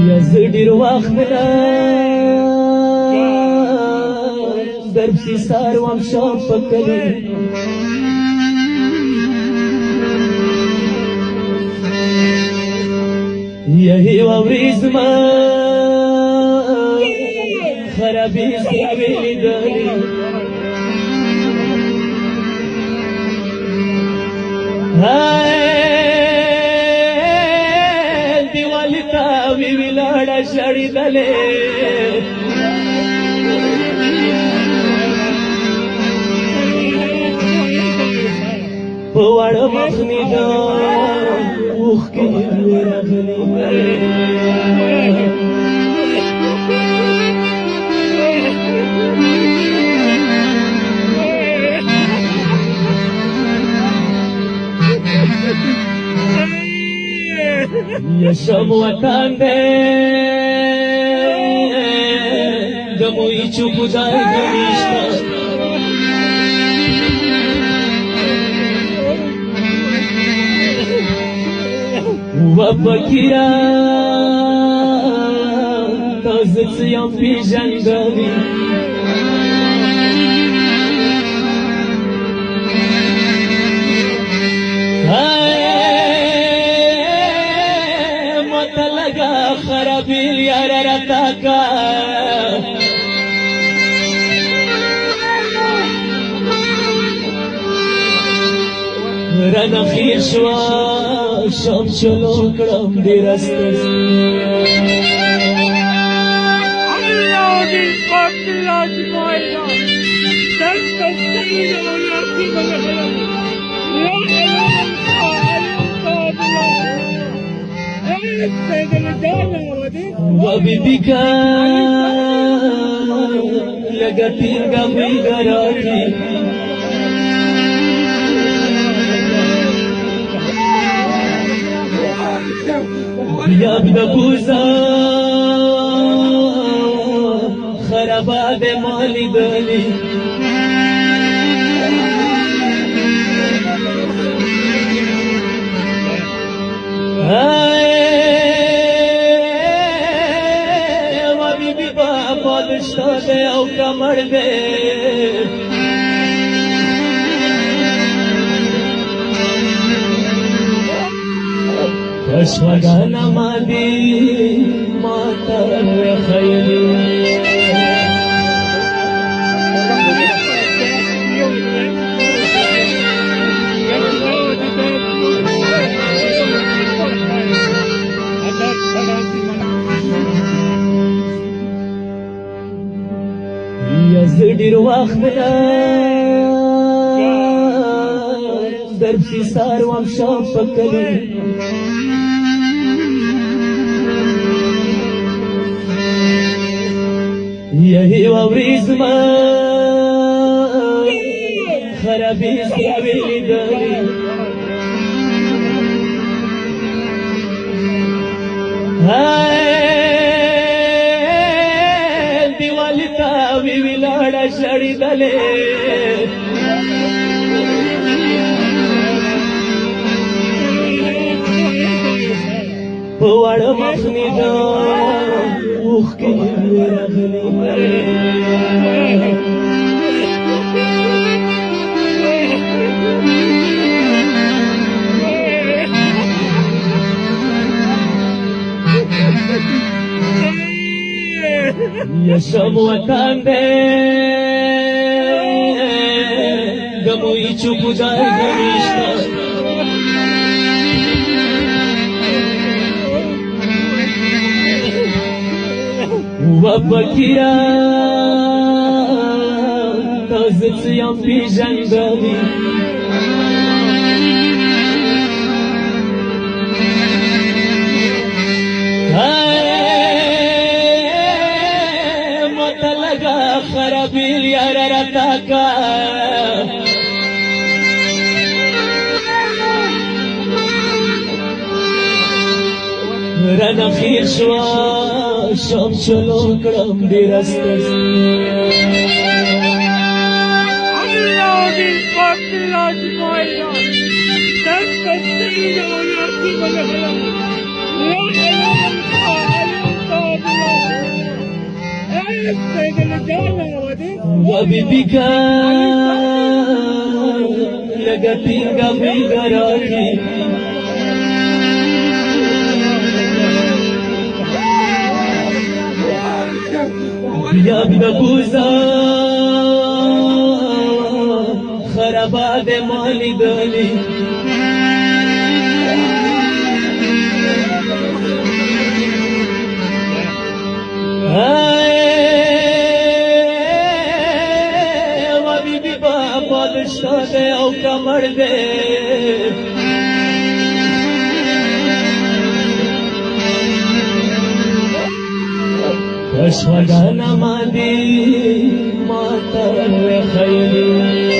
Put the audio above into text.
یا زه ډېر وخت نه درپسې سهار وم شام په کلي یوه ورځ زما خرابې سترګې لیدلې دیوالې ته مې ولاړه ژړېدلې په واړه مخ مې د اوښکې مې راغلې یشم وطن دے دموی چوپ جائے گمیشتا و بکیرا تازت یم پی جنگلی خرابیل یار رتا کا رن خیر شوا شام چلو کڑم دی رستے اللہ دی پاک لاج مائنا دست تسید و یارتی بلغلم وببك لقتيك في قراتي يا ابن بوزا خرابات مالي دلي پادشاہ دے او کمر دے کشوگانا مادی ماتا خیلی یا زه ډېر وخت نه درپسې سهار وم شام په کلي یوه ورځ زما خرابې سترګې لیدلې وی ولاړه ژړېدلې په واړه مخ مې د اوښکې مې راغلې یشم وطن دے دموی چوپ جائے گمیشتا و بکیرا تازت یم پی جنگلی خرابیل یار رتا کا رن خیر شوا شام چلو کڑم دی رستے اللہ دی پاک لاج مائنا دست تسید و یارتی بلغلم وبيبي كان لقتينك في قراخي يا ببوزا خرابات مالي دولي وبيبي بابا دشتاده او کمر دے اشوغانا مادي ماتا خيري